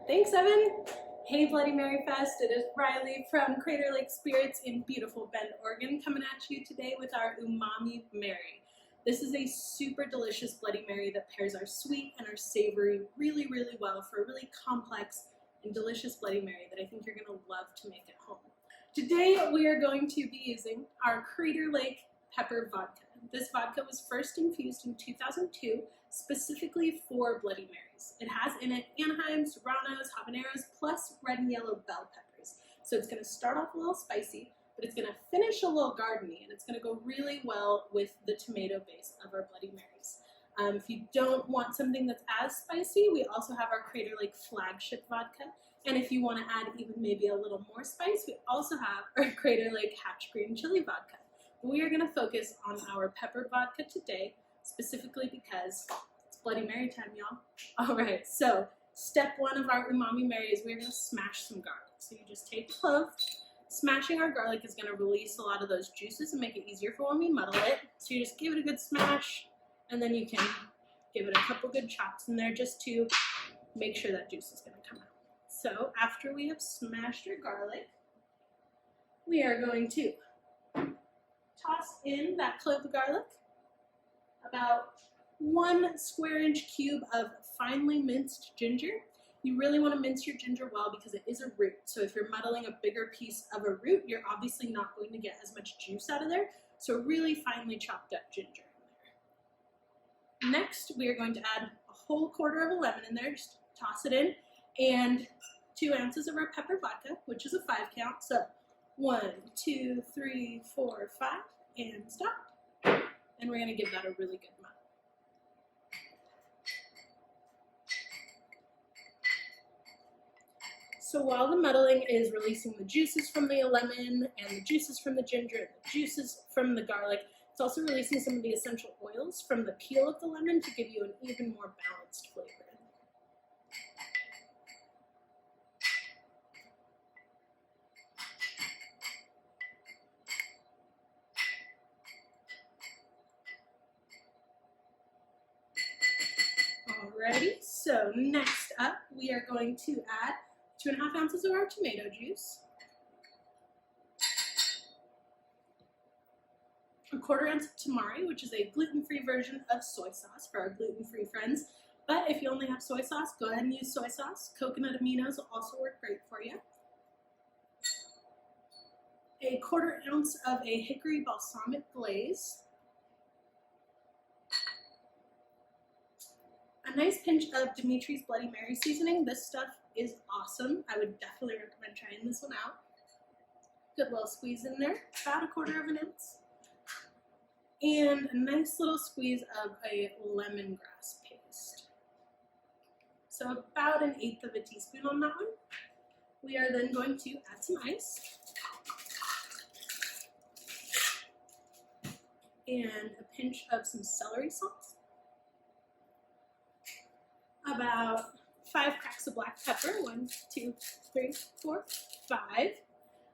Thanks, Evan. Hey, Bloody Mary Fest. It is Riley from Crater Lake Spirits in beautiful Bend, Oregon, coming at you today with our Umami Mary. This is a super delicious Bloody Mary that pairs our sweet and our savory really, really well for a really complex and delicious Bloody Mary that I think you're going to love to make at home. Today, we are going to be using our Crater Lake pepper vodka. This vodka was first infused in 2002 specifically for Bloody Marys. It has in it Anaheim, Serranos, habaneros, plus red and yellow bell peppers. So it's going to start off a little spicy, but it's going to finish a little gardeny, and it's going to go really well with the tomato base of our Bloody Marys. If you don't want something that's as spicy, we also have our Crater Lake flagship vodka. And if you want to add even maybe a little more spice, we also have our Crater Lake Hatch Green Chili Vodka. We are going to focus on our pepper vodka today, specifically because it's Bloody Mary time, y'all. All right, so step one of our Umami Mary is we're going to smash some garlic. So you just take the clove. Smashing our garlic is going to release a lot of those juices and make it easier for when we muddle it. So you just give it a good smash, and then you can give it a couple good chops in there just to make sure that juice is going to come out. So after we have smashed our garlic, we are going to toss in that clove of garlic, about 1 square inch cube of finely minced ginger. You really want to mince your ginger well because it is a root. So if you're muddling a bigger piece of a root, you're obviously not going to get as much juice out of there. So really finely chopped up ginger in there. Next, we are going to add a whole quarter of a lemon in there. Just toss it in, and 2 ounces of our pepper vodka, which is a 5 count. So 1, 2, 3, 4, 5, and stop. And we're going to give that a really good muddle. So while the muddling is releasing the juices from the lemon and the juices from the ginger and the juices from the garlic, it's also releasing some of the essential oils from the peel of the lemon to give you an even more balanced flavor. Alrighty, so next up we are going to add 2.5 ounces of our tomato juice, 1/4 ounce of tamari, which is a gluten-free version of soy sauce for our gluten-free friends. But if you only have soy sauce, go ahead and use soy sauce. Coconut aminos will also work great for you. 1/4 ounce of a hickory balsamic glaze. A nice pinch of Dimitri's Bloody Mary seasoning. This stuff is awesome. I would definitely recommend trying this one out. Good little squeeze in there, about 1/4 ounce. And a nice little squeeze of a lemongrass paste. So about 1/8 teaspoon on that one. We are then going to add some ice. And a pinch of some celery salt. About 5 cracks of black pepper, 1, 2, 3, 4, 5.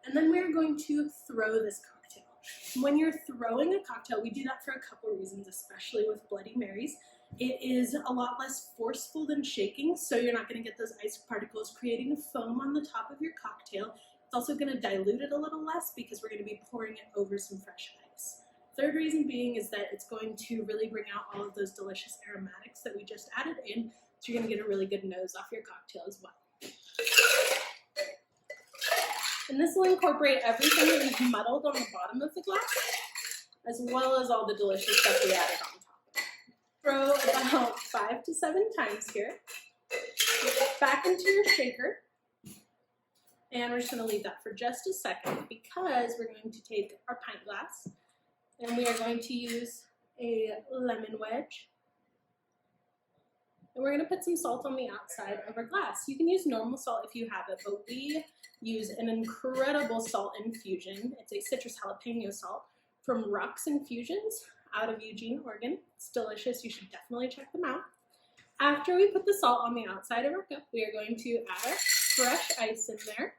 And then we're going to throw this cocktail. When you're throwing a cocktail, we do that for a couple reasons, especially with Bloody Marys. It is a lot less forceful than shaking, so you're not going to get those ice particles creating foam on the top of your cocktail. It's also going to dilute it a little less because we're going to be pouring it over some fresh ice. Third reason being is that it's going to really bring out all of those delicious aromatics that we just added in, so you're going to get a really good nose off your cocktail as well. And this will incorporate everything that we've muddled on the bottom of the glass, as well as all the delicious stuff we added on top. Throw about 5 to 7 times here. Back into your shaker. And we're just going to leave that for just a second because we're going to take our pint glass and we are going to use a lemon wedge. And we're going to put some salt on the outside of our glass. You can use normal salt if you have it, but we use an incredible salt infusion. It's a citrus jalapeno salt from Rock's Infusions out of Eugene, Oregon. It's delicious. You should definitely check them out. After we put the salt on the outside of our cup, we are going to add our fresh ice in there.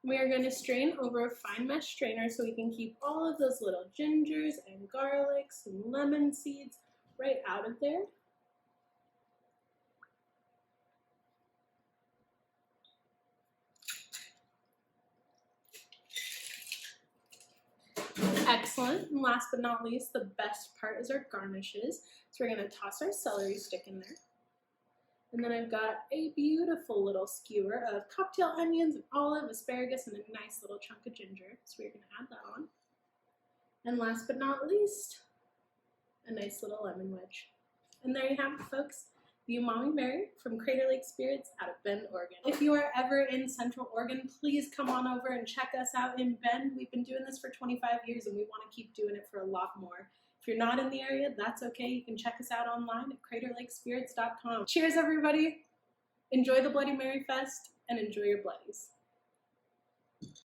We are going to strain over a fine mesh strainer so we can keep all of those little gingers and garlics and lemon seeds right out of there. Excellent. And last but not least, the best part is our garnishes. So we're going to toss our celery stick in there. And then I've got a beautiful little skewer of cocktail onions, and olive, asparagus, and a nice little chunk of ginger. So we're going to add that on. And last but not least, a nice little lemon wedge. And there you have it, folks. The Umami Mary from Crater Lake Spirits out of Bend, Oregon. If you are ever in Central Oregon, please come on over and check us out in Bend. We've been doing this for 25 years and we want to keep doing it for a lot more. If you're not in the area, that's okay. You can check us out online at craterlakespirits.com. Cheers, everybody. Enjoy the Bloody Mary Fest and enjoy your bloodies.